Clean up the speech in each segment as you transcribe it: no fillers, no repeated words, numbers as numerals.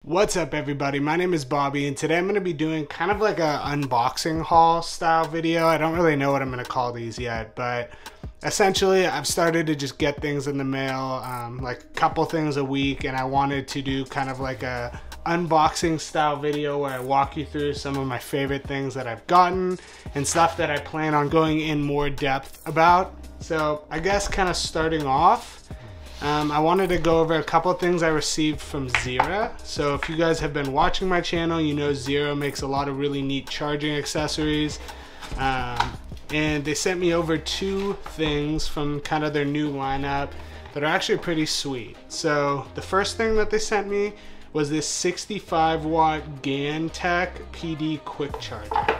What's up everybody, my name is Bobby and today I'm going to be doing kind of like a unboxing haul style video. I don't really know what I'm going to call these yet, but essentially I've started to just get things in the mail, like a couple things a week, and I wanted to do kind of like a unboxing style video where I walk you through some of my favorite things that I've gotten and stuff that I plan on going in more depth about. So I guess kind of starting off, I wanted to go over a couple of things I received from Zeera. So if you guys have been watching my channel, you know Zeera makes a lot of really neat charging accessories. And they sent me over two things from kind of their new lineup that are actually pretty sweet. So the first thing that they sent me was this 65 watt Gantec PD quick charger.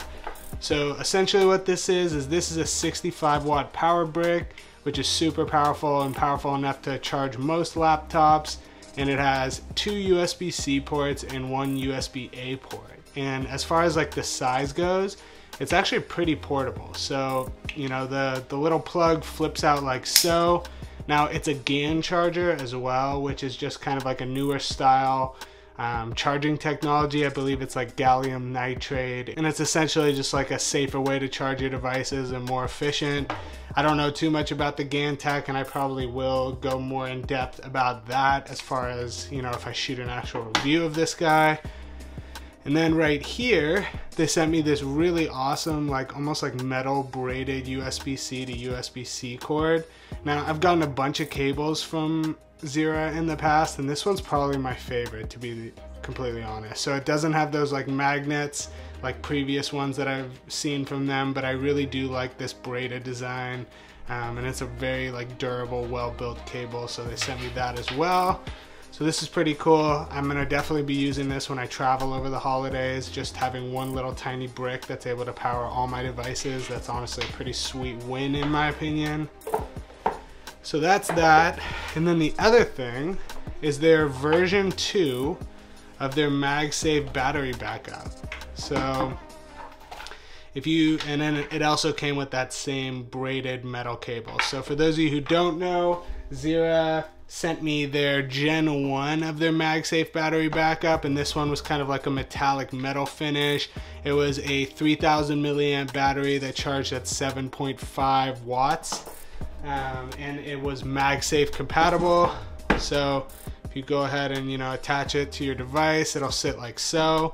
So essentially what this is a 65 watt power brick, which is super powerful and powerful enough to charge most laptops, and it has two USB-C ports and one USB-A port. And as far as like the size goes, it's actually pretty portable. So, you know, the little plug flips out like so. Now it's a GaN charger as well, which is just kind of like a newer style charging technology. I believe it's like gallium nitride, and it's essentially just like a safer way to charge your devices and more efficient. I don't know too much about the Gantec, and I probably will go more in depth about that as far as, you know, if I shoot an actual review of this guy. And then right here, they sent me this really awesome, like almost like metal braided USB-C to USB-C cord. Now I've gotten a bunch of cables from Zeera in the past, and this one's probably my favorite, to be completely honest. So it doesn't have those like magnets like previous ones that I've seen from them, but I really do like this braided design, and it's a very like durable, well-built cable, so they sent me that as well. So this is pretty cool. I'm gonna definitely be using this when I travel over the holidays, just having one little tiny brick that's able to power all my devices. That's honestly a pretty sweet win in my opinion. So that's that. And then the other thing is their version 2 of their Magsafe battery backup. So if you, and then it also came with that same braided metal cable. So for those of you who don't know, Zeera sent me their Gen 1 of their Magsafe battery backup, and this one was kind of like a metallic metal finish. It was a 3000 milliamp battery that charged at 7.5 watts. And it was Magsafe compatible. So if you go ahead and, you know, attach it to your device, it'll sit like so.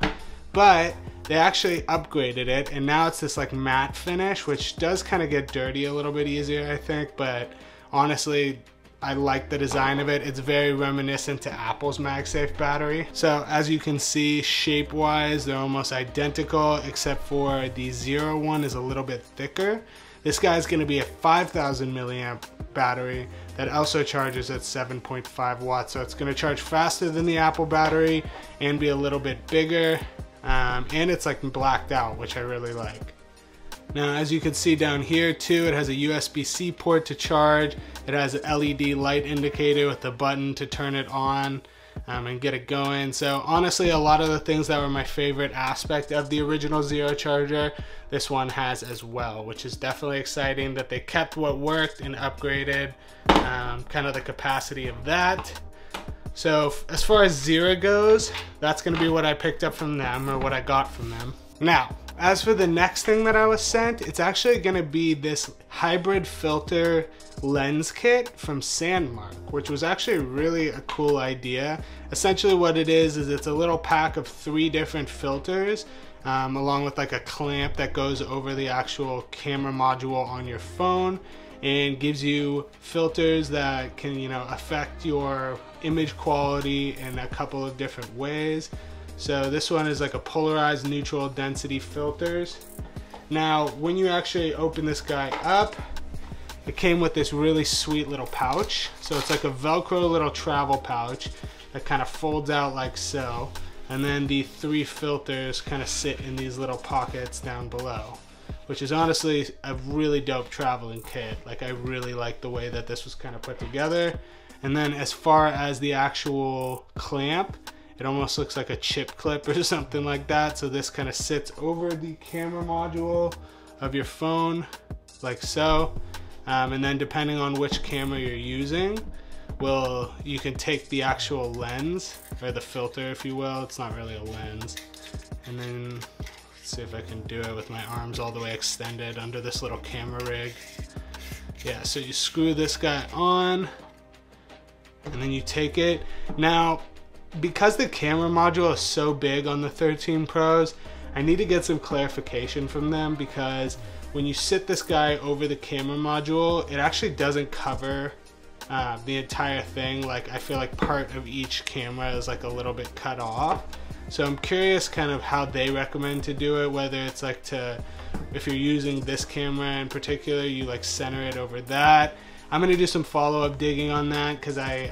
But they actually upgraded it, and now it's this like matte finish, which does kind of get dirty a little bit easier, I think. But honestly, I like the design of it. It's very reminiscent to Apple's Magsafe battery. So as you can see, shape wise, they're almost identical, except for the Zeera one is a little bit thicker. This guy's gonna be a 5000 milliamp battery that also charges at 7.5 watts. So it's gonna charge faster than the Apple battery and be a little bit bigger. And it's like blacked out, which I really like. Now, as you can see down here too, it has a USB-C port to charge. It has an LED light indicator with the button to turn it on and get it going. So honestly, a lot of the things that were my favorite aspect of the original Zeera charger, this one has as well, which is definitely exciting that they kept what worked and upgraded kind of the capacity of that. So as far as Zeera goes, that's gonna be what I picked up from them, or what I got from them. Now, as for the next thing that I was sent, it's actually gonna be this hybrid filter lens kit from Sandmark, which was actually really a cool idea. Essentially what it is it's a little pack of 3 different filters, along with like a clamp that goes over the actual camera module on your phone, and gives you filters that can, you know, affect your image quality in a couple of different ways. So this one is like a polarized neutral density filters. Now, when you actually open this guy up, it came with this really sweet little pouch. So it's like a Velcro little travel pouch that kind of folds out like so. And then the 3 filters kind of sit in these little pockets down below, which is honestly a really dope traveling kit. Like, I really like the way that this was kind of put together. And then as far as the actual clamp, it almost looks like a chip clip or something like that. So this kind of sits over the camera module of your phone like so. And then depending on which camera you're using, you can take the actual lens, or the filter if you will, it's not really a lens, and then let's see if I can do it with my arms all the way extended under this little camera rig. Yeah, so you screw this guy on, and then you take it. Now, because the camera module is so big on the 13 Pros, I need to get some clarification from them, because when you sit this guy over the camera module, it actually doesn't cover the entire thing. Like, I feel like part of each camera is like a little bit cut off. So I'm curious kind of how they recommend to do it, whether it's like if you're using this camera in particular, you like center it over that. I'm gonna do some follow-up digging on that, because I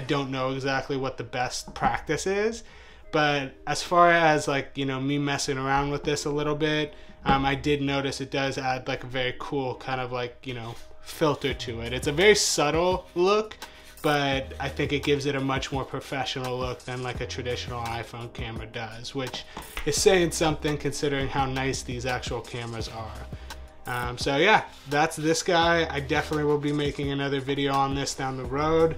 don't know exactly what the best practice is. But as far as like, you know, me messing around with this a little bit, I did notice it does add like a very cool kind of like, you know, filter to it. It's a very subtle look, but I think it gives it a much more professional look than like a traditional iPhone camera does, which is saying something considering how nice these actual cameras are. So yeah, that's this guy. I definitely will be making another video on this down the road,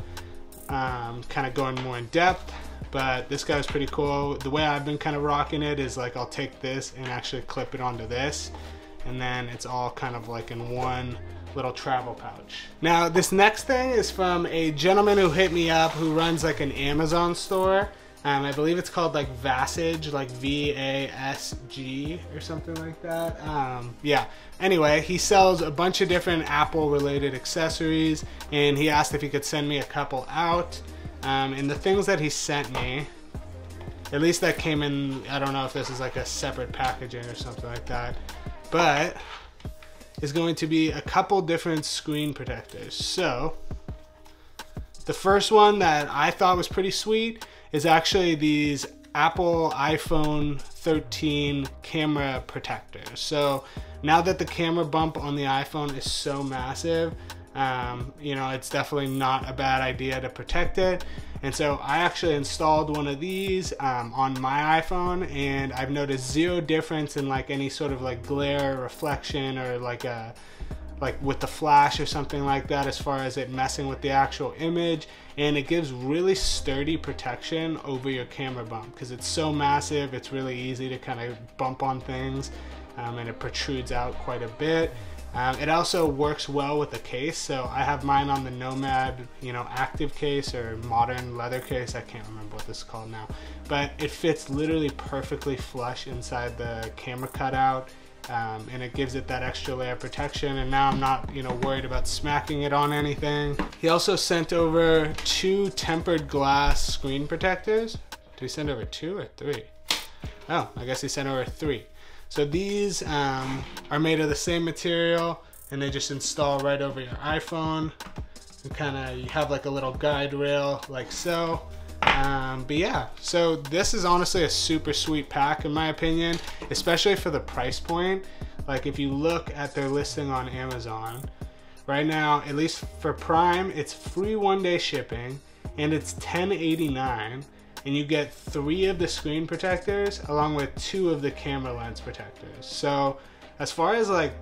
kind of going more in depth, but this guy's pretty cool. The way I've been kind of rocking it is like I'll take this and actually clip it onto this, and then it's all kind of like in one little travel pouch. Now this next thing is from a gentleman who hit me up who runs like an Amazon store. I believe it's called like Vasage, like V-A-S-G or something like that. Yeah, anyway, he sells a bunch of different Apple related accessories, and he asked if he could send me a couple out. And the things that he sent me, at least that came in, I don't know if this is like a separate packaging or something like that, but is going to be a couple different screen protectors. So the first one that I thought was pretty sweet is actually these Apple iPhone 13 camera protectors. So now that the camera bump on the iPhone is so massive, you know, it's definitely not a bad idea to protect it. And so I actually installed one of these on my iPhone, and I've noticed zero difference in like any sort of like glare or reflection, or like with the flash or something like that, as far as it messing with the actual image. And it gives really sturdy protection over your camera bump, because it's so massive, it's really easy to kind of bump on things, and it protrudes out quite a bit. It also works well with the case, so I have mine on the Nomad, you know, active case or modern leather case. I can't remember what this is called now, but it fits literally perfectly flush inside the camera cutout, and it gives it that extra layer of protection. And now I'm not, you know, worried about smacking it on anything. He also sent over 2 tempered glass screen protectors. Did he send over 2 or 3? Oh, I guess he sent over 3. So these are made of the same material, and they just install right over your iPhone. You have like a little guide rail like so. But yeah, so this is honestly a super sweet pack in my opinion, especially for the price point. Like if you look at their listing on Amazon right now, at least for Prime, it's free 1-day shipping, and it's $10.89. And you get 3 of the screen protectors along with 2 of the camera lens protectors. So as far as like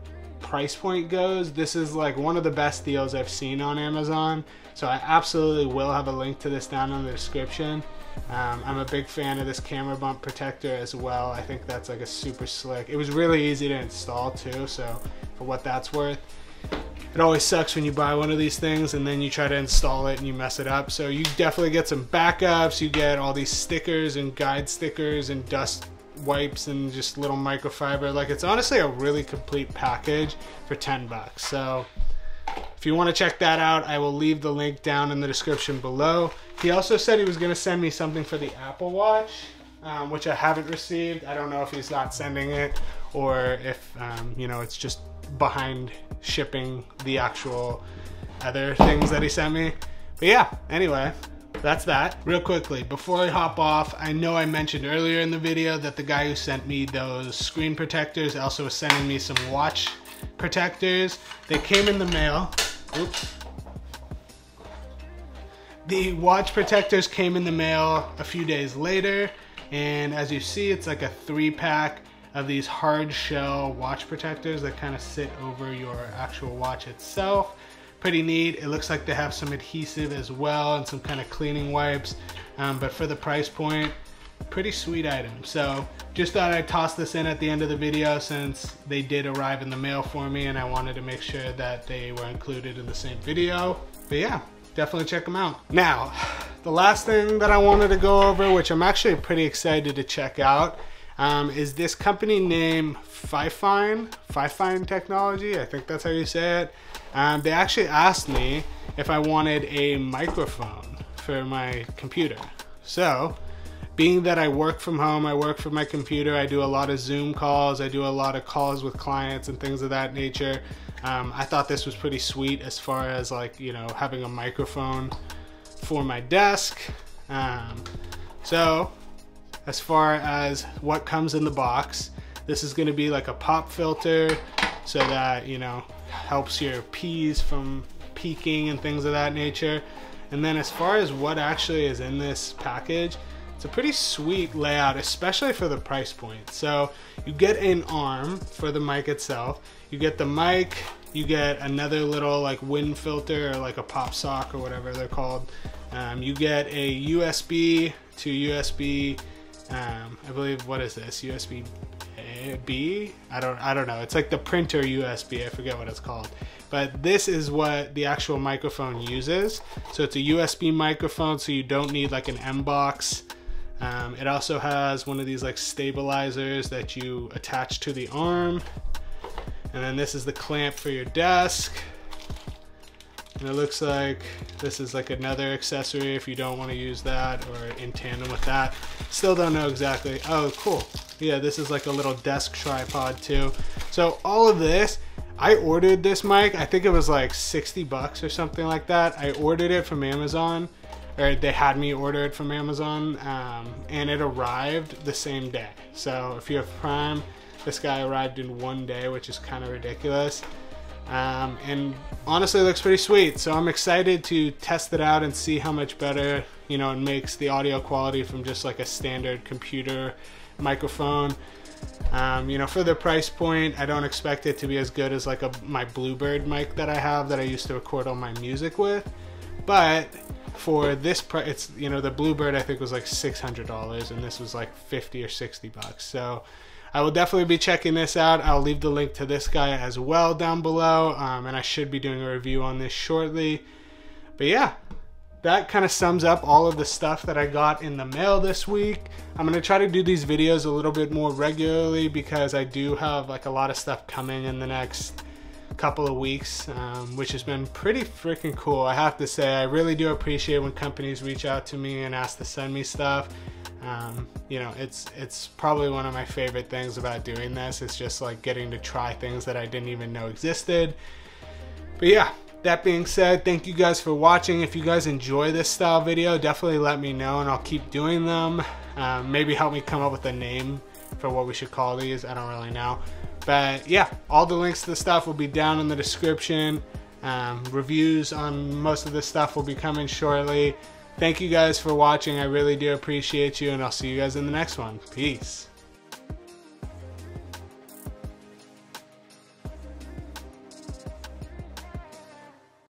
price point goes, this is like one of the best deals I've seen on Amazon. So I absolutely will have a link to this down in the description. I'm a big fan of this camera bump protector as well. I think that's like a super slick. It was really easy to install too, so for what that's worth. It always sucks when you buy one of these things and then you try to install it and you mess it up. So you definitely get some backups. You get all these stickers and guide stickers and dust wipes and just little microfiber. Like, it's honestly a really complete package for 10 bucks. So if you want to check that out, I will leave the link down in the description below. He also said he was going to send me something for the Apple Watch, which I haven't received. I don't know if he's not sending it, or if you know, it's just behind shipping the actual other things that he sent me. But yeah, anyway, that's that. Real quickly, before I hop off, I know I mentioned earlier in the video that the guy who sent me those screen protectors also was sending me some watch protectors. They came in the mail. Oops. The watch protectors came in the mail a few days later, and as you see, it's like a 3-pack of these hard shell watch protectors that kind of sit over your actual watch itself. pretty neat. It looks like they have some adhesive as well and some kind of cleaning wipes, but for the price point, pretty sweet item. So just thought I'd toss this in at the end of the video since they did arrive in the mail for me and I wanted to make sure that they were included in the same video. But yeah, definitely check them out. Now, the last thing that I wanted to go over, which I'm actually pretty excited to check out, is this company named Fifine Technology. I think that's how you say it. They actually asked me if I wanted a microphone for my computer. So, being that I work from home, I work from my computer, I do a lot of Zoom calls, I do a lot of calls with clients and things of that nature. I thought this was pretty sweet as far as like, you know, having a microphone for my desk. So as far as what comes in the box, this is going to be like a pop filter so that, you know, helps your P's from peaking and things of that nature. And then as far as what actually is in this package, it's a pretty sweet layout, especially for the price point. So you get an arm for the mic itself, you get the mic, you get another little like wind filter or like a pop sock or whatever they're called. You get a USB to USB, I believe, what is this? USB B? I don't know. It's like the printer USB, I forget what it's called. But this is what the actual microphone uses. So it's a USB microphone, so you don't need like an unbox. It also has one of these like stabilizers that you attach to the arm. And then this is the clamp for your desk. And it looks like this is like another accessory if you don't want to use that or in tandem with that. Still don't know exactly. Oh, cool. Yeah, this is like a little desk tripod too. So all of this, I ordered this mic. I think it was like 60 bucks or something like that. I ordered it from Amazon, or they had me order it from Amazon, and it arrived the same day. So if you have Prime, this guy arrived in one day, which is kind of ridiculous. And honestly, it looks pretty sweet. So I'm excited to test it out and see how much better, you know, it makes the audio quality from just like a standard computer microphone. You know, for the price point, I don't expect it to be as good as like my Bluebird mic that I have that I used to record all my music with. But for this price, it's, you know, the Bluebird I think was like $600 and this was like 50 or 60 bucks. So I will definitely be checking this out. I'll leave the link to this guy as well down below, and I should be doing a review on this shortly. But yeah, that kind of sums up all of the stuff that I got in the mail this week. I'm going to try to do these videos a little bit more regularly because I do have like a lot of stuff coming in the next couple of weeks, which has been pretty freaking cool. I have to say, I really do appreciate when companies reach out to me and ask to send me stuff. You know, it's probably one of my favorite things about doing this. It's just like getting to try things that I didn't even know existed. But yeah, that being said, thank you guys for watching. If you guys enjoy this style video, definitely let me know and I'll keep doing them. Maybe help me come up with a name for what we should call these. I don't really know. But yeah, all the links to the stuff will be down in the description. Reviews on most of this stuff will be coming shortly. Thank you guys for watching. I really do appreciate you, and I'll see you guys in the next one. Peace.